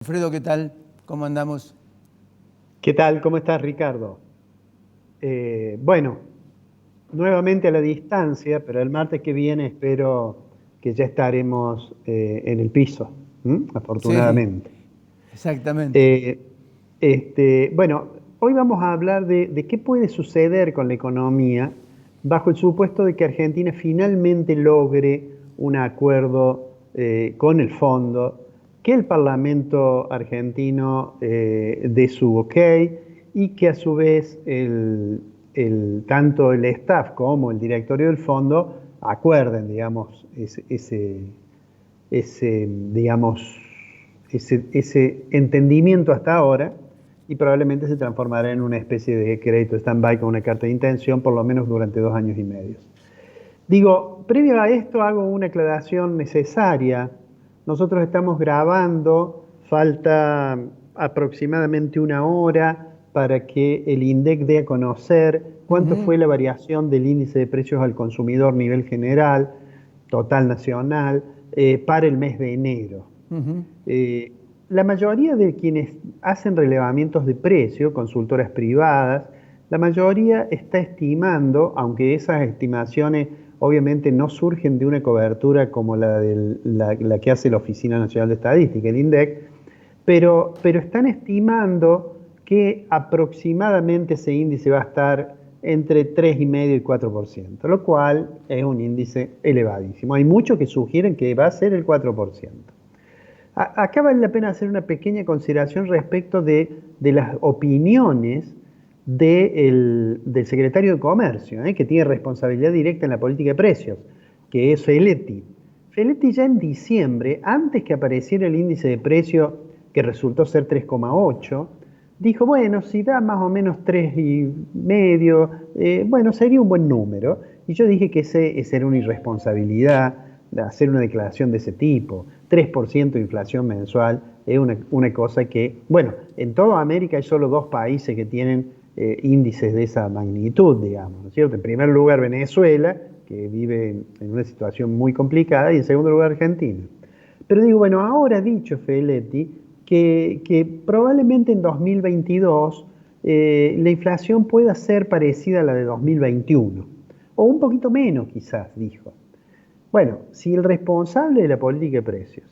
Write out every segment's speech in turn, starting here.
Alfredo, ¿qué tal? ¿Cómo andamos? ¿Qué tal? ¿Cómo estás, Ricardo? Bueno, nuevamente a la distancia, pero el martes que viene espero que ya estaremos en el piso, Sí, afortunadamente. exactamente. Eh, bueno, hoy vamos a hablar de qué puede suceder con la economía bajo el supuesto de que Argentina finalmente logre un acuerdo con el fondo, que el Parlamento argentino dé su ok y que a su vez tanto el staff como el directorio del fondo acuerden, digamos, digamos, ese entendimiento hasta ahora y probablemente se transformará en una especie de crédito stand-by con una carta de intención por lo menos durante 2 años y medio. Digo, previo a esto hago una aclaración necesaria. Nosotros estamos grabando, falta aproximadamente una hora para que el INDEC dé a conocer cuánto Ujú. fue la variación del índice de precios al consumidor a nivel general, total nacional, para el mes de enero. Ujú. Eh, la mayoría de quienes hacen relevamientos de precio, consultoras privadas, la mayoría está estimando, aunque esas estimaciones obviamente no surgen de una cobertura como la que hace la Oficina Nacional de Estadística, el INDEC, pero están estimando que aproximadamente ese índice va a estar entre 3,5 y 4%, lo cual es un índice elevadísimo. Hay muchos que sugieren que va a ser el 4%. Acá vale la pena hacer una pequeña consideración respecto de las opiniones del secretario de Comercio, que tiene responsabilidad directa en la política de precios, que es Feletti. Feletti ya en diciembre, antes que apareciera el índice de precio que resultó ser 3,8, dijo, bueno, si da más o menos 3,5, bueno, sería un buen número. Y yo dije que esa era una irresponsabilidad de hacer una declaración de ese tipo. 3% de inflación mensual es una cosa que, bueno, en toda América hay solo 2 países que tienen índices de esa magnitud, digamos, ¿no es cierto? En primer lugar Venezuela, que vive en una situación muy complicada, y en segundo lugar Argentina. Pero digo, bueno, ahora ha dicho Feletti que probablemente en 2022 la inflación pueda ser parecida a la de 2021, o un poquito menos quizás, dijo. Bueno, si el responsable de la política de precios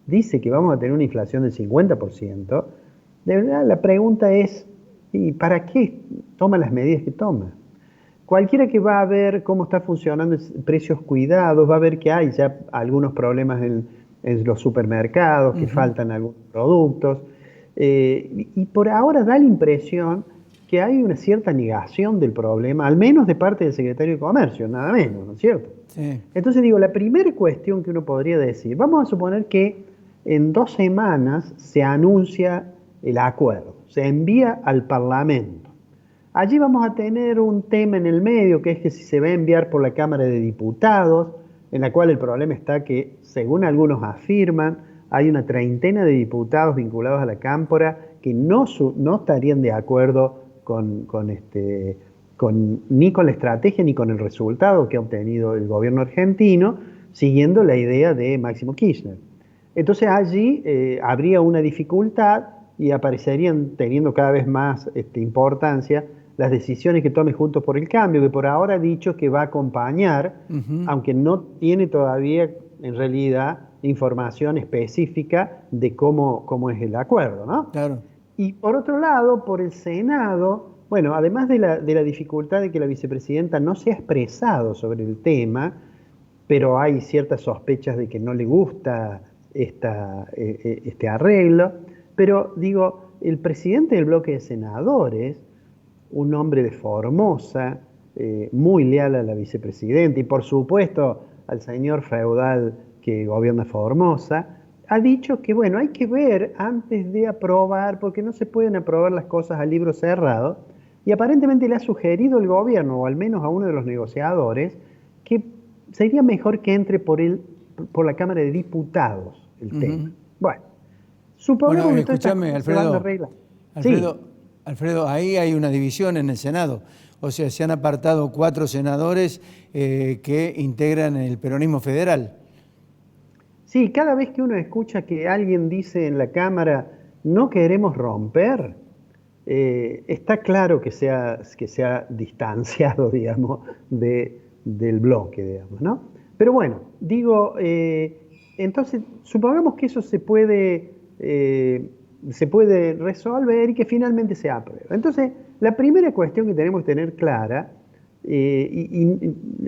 dice que vamos a tener una inflación del 50%, de verdad la pregunta es, ¿y para qué toma las medidas que toma? Cualquiera que va a ver cómo está funcionando precios cuidados, va a ver que hay ya algunos problemas en los supermercados, que Ujú. faltan algunos productos, y por ahora da la impresión que hay una cierta negación del problema, al menos de parte del secretario de Comercio, nada menos, ¿no es cierto? Sí. Entonces digo, la primera cuestión que uno podría decir, vamos a suponer que en 2 semanas se anuncia el acuerdo, se envía al Parlamento. Allí vamos a tener un tema en el medio, que es que si se va a enviar por la Cámara de Diputados, en la cual el problema está que, según algunos afirman, hay una treintena de diputados vinculados a la Cámpora que no estarían de acuerdo ni con la estrategia ni con el resultado que ha obtenido el gobierno argentino, siguiendo la idea de Máximo Kirchner. Entonces allí habría una dificultad y aparecerían teniendo cada vez más importancia las decisiones que tome Juntos por el Cambio, que por ahora ha dicho que va a acompañar, Ujú. aunque no tiene todavía en realidad información específica de cómo es el acuerdo, ¿no? Claro. Y por otro lado, por el Senado, bueno, además de la dificultad de que la vicepresidenta no se ha expresado sobre el tema, pero hay ciertas sospechas de que no le gusta este arreglo, pero digo, el presidente del bloque de senadores, un hombre de Formosa, muy leal a la vicepresidenta y por supuesto al señor feudal que gobierna Formosa, ha dicho que bueno, hay que ver antes de aprobar, porque no se pueden aprobar las cosas a libro cerrado, y aparentemente le ha sugerido el gobierno, o al menos a uno de los negociadores, que sería mejor que entre por la Cámara de Diputados el tema. Ujú. Bueno, Bueno, supongamos que todas estas escúchame, cosas se van a Alfredo. arreglar. Alfredo, Sí. Alfredo, ahí hay una división en el Senado. O sea, se han apartado 4 senadores que integran el peronismo federal. Sí, cada vez que uno escucha que alguien dice en la Cámara, no queremos romper, está claro que se ha distanciado, digamos, del bloque, digamos, ¿no? Pero bueno, digo, entonces, supongamos que eso se puede resolver y que finalmente se apruebe. Entonces, la primera cuestión que tenemos que tener clara,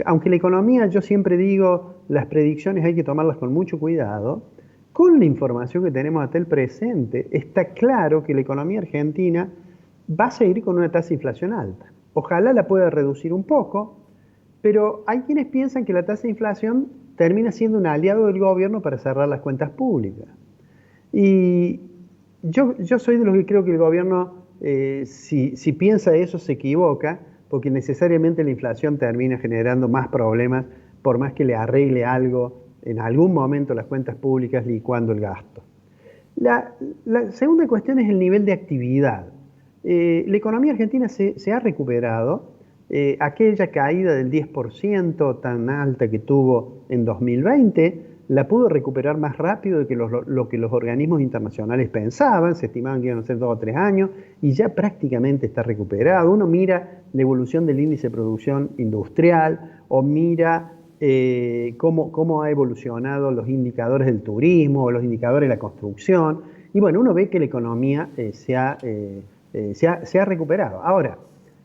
aunque la economía, yo siempre digo, las predicciones hay que tomarlas con mucho cuidado, con la información que tenemos hasta el presente, está claro que la economía argentina va a seguir con una tasa de inflación alta. Ojalá la pueda reducir un poco, pero hay quienes piensan que la tasa de inflación termina siendo un aliado del gobierno para cerrar las cuentas públicas. Y yo soy de los que creo que el gobierno, si piensa eso, se equivoca, porque necesariamente la inflación termina generando más problemas, por más que le arregle algo en algún momento las cuentas públicas licuando el gasto. La segunda cuestión es el nivel de actividad. La economía argentina se ha recuperado. Aquella caída del 10% tan alta que tuvo en 2020, la pudo recuperar más rápido de que lo que los organismos internacionales pensaban. Se estimaban que iban a ser 2 o 3 años y ya prácticamente está recuperado. Uno mira la evolución del índice de producción industrial o mira cómo ha evolucionado los indicadores del turismo o los indicadores de la construcción. Y bueno, uno ve que la economía se ha recuperado. Ahora,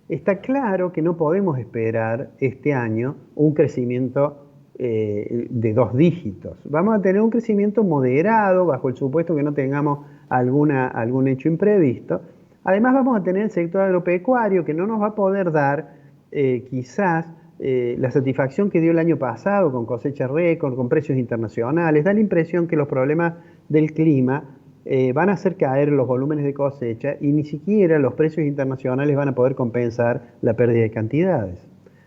está claro que no podemos esperar este año un crecimiento de 2 dígitos. Vamos a tener un crecimiento moderado, bajo el supuesto que no tengamos algún hecho imprevisto. Además vamos a tener el sector agropecuario que no nos va a poder dar quizás la satisfacción que dio el año pasado con cosecha récord, con precios internacionales. Da la impresión que los problemas del clima van a hacer caer los volúmenes de cosecha y ni siquiera los precios internacionales van a poder compensar la pérdida de cantidades.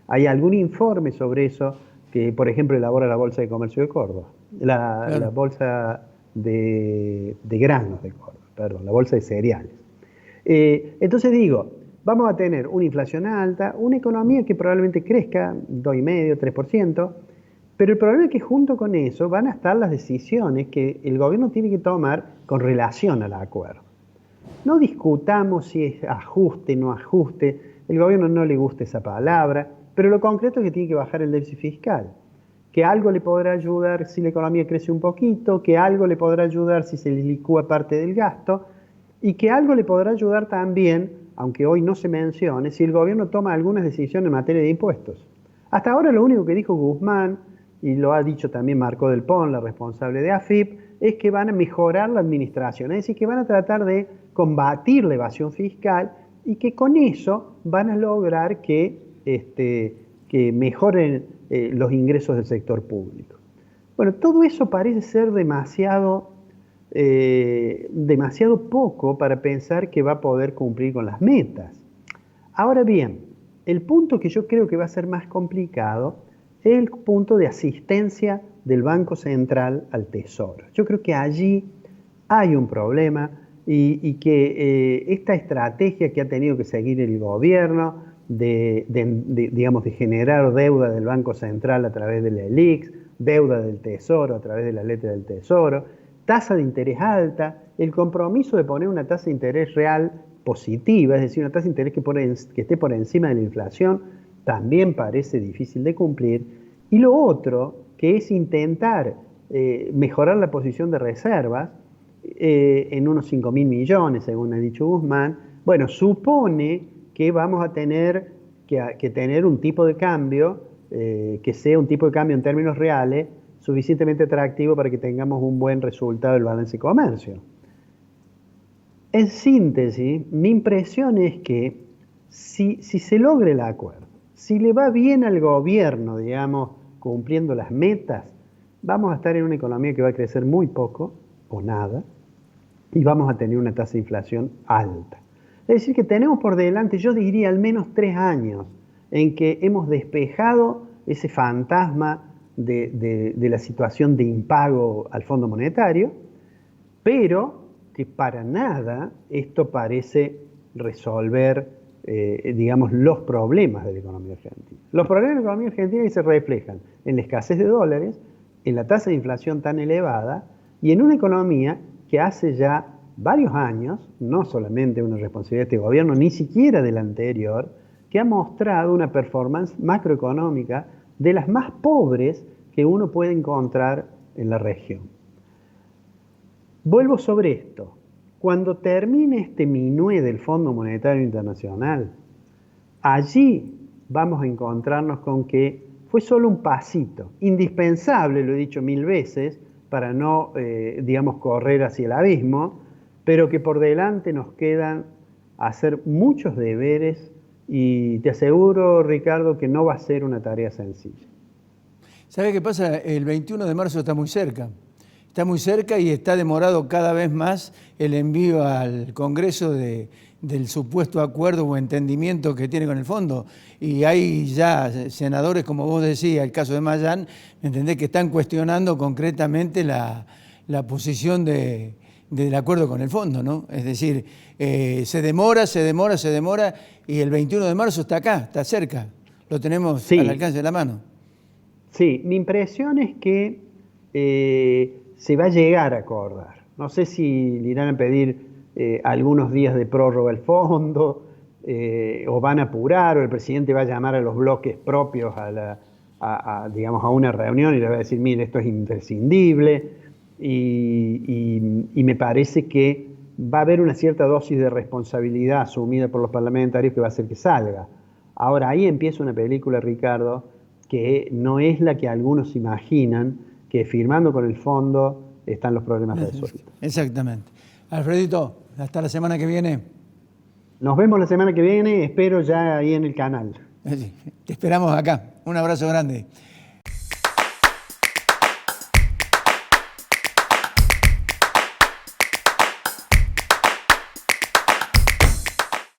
¿Hay algún informe sobre eso que, por ejemplo, elabora la Bolsa de Comercio de Córdoba? La Bolsa de Granos de Córdoba, perdón, la Bolsa de Cereales. Entonces digo, vamos a tener una inflación alta, una economía que probablemente crezca 2,5, 3%, pero el problema es que junto con eso van a estar las decisiones que el gobierno tiene que tomar con relación al acuerdo. No discutamos si es ajuste, no ajuste, el gobierno no le gusta esa palabra, pero lo concreto es que tiene que bajar el déficit fiscal, que algo le podrá ayudar si la economía crece un poquito, que algo le podrá ayudar si se licúa parte del gasto, y que algo le podrá ayudar también, aunque hoy no se mencione, si el gobierno toma algunas decisiones en materia de impuestos. Hasta ahora lo único que dijo Guzmán, y lo ha dicho también Marco del Pon, la responsable de AFIP, es que van a mejorar la administración, es decir, que van a tratar de combatir la evasión fiscal y que con eso van a lograr que mejoren los ingresos del sector público. Bueno, todo eso parece ser demasiado poco para pensar que va a poder cumplir con las metas. Ahora bien, el punto que yo creo que va a ser más complicado es el punto de asistencia del Banco Central al Tesoro. Yo creo que allí hay un problema y que esta estrategia que ha tenido que seguir el gobierno digamos, de generar deuda del Banco Central a través de la ELIX, deuda del Tesoro a través de la letra del Tesoro, tasa de interés alta, el compromiso de poner una tasa de interés real positiva, es decir, una tasa de interés que esté por encima de la inflación, también parece difícil de cumplir. Y lo otro, que es intentar mejorar la posición de reservas en unos 5.000 millones, según ha dicho Guzmán, bueno, supone que vamos a tener que tener un tipo de cambio, que sea un tipo de cambio en términos reales, suficientemente atractivo para que tengamos un buen resultado del balance de comercio. En síntesis, mi impresión es que si se logra el acuerdo, si le va bien al gobierno, digamos, cumpliendo las metas, vamos a estar en una economía que va a crecer muy poco o nada y vamos a tener una tasa de inflación alta. Es decir, que tenemos por delante, yo diría, al menos 3 años en que hemos despejado ese fantasma de la situación de impago al Fondo Monetario, pero que para nada esto parece resolver, digamos, los problemas de la economía argentina. Los problemas de la economía argentina se reflejan en la escasez de dólares, en la tasa de inflación tan elevada y en una economía que hace ya varios años, no solamente una responsabilidad de este gobierno, ni siquiera del anterior, que ha mostrado una performance macroeconómica de las más pobres que uno puede encontrar en la región. Vuelvo sobre esto. Cuando termine este minué del Fondo Monetario Internacional, allí vamos a encontrarnos con que fue solo un pasito, indispensable, lo he dicho 1000 veces, para no, digamos, correr hacia el abismo, pero que por delante nos quedan hacer muchos deberes y te aseguro, Ricardo, que no va a ser una tarea sencilla. ¿Sabe qué pasa? El 21 de marzo está muy cerca. Está muy cerca y está demorado cada vez más el envío al Congreso del supuesto acuerdo o entendimiento que tiene con el fondo. Y hay ya senadores, como vos decías, el caso de Mayán, ¿me entendés?, que están cuestionando concretamente la posición del acuerdo con el fondo, ¿no? Es decir, se demora y el 21 de marzo está acá, está cerca. Lo tenemos al alcance de la mano. Sí, mi impresión es que se va a llegar a acordar. No sé si le irán a pedir algunos días de prórroga al fondo, o van a apurar, o el presidente va a llamar a los bloques propios digamos, a una reunión y le va a decir, mire, esto es imprescindible, y me parece que va a haber una cierta dosis de responsabilidad asumida por los parlamentarios que va a hacer que salga. Ahora, ahí empieza una película, Ricardo, que no es la que algunos imaginan, que firmando con el fondo están los problemas resueltos. Exactamente. Alfredito, hasta la semana que viene. Nos vemos la semana que viene, espero ya ahí en el canal. Te esperamos acá. Un abrazo grande.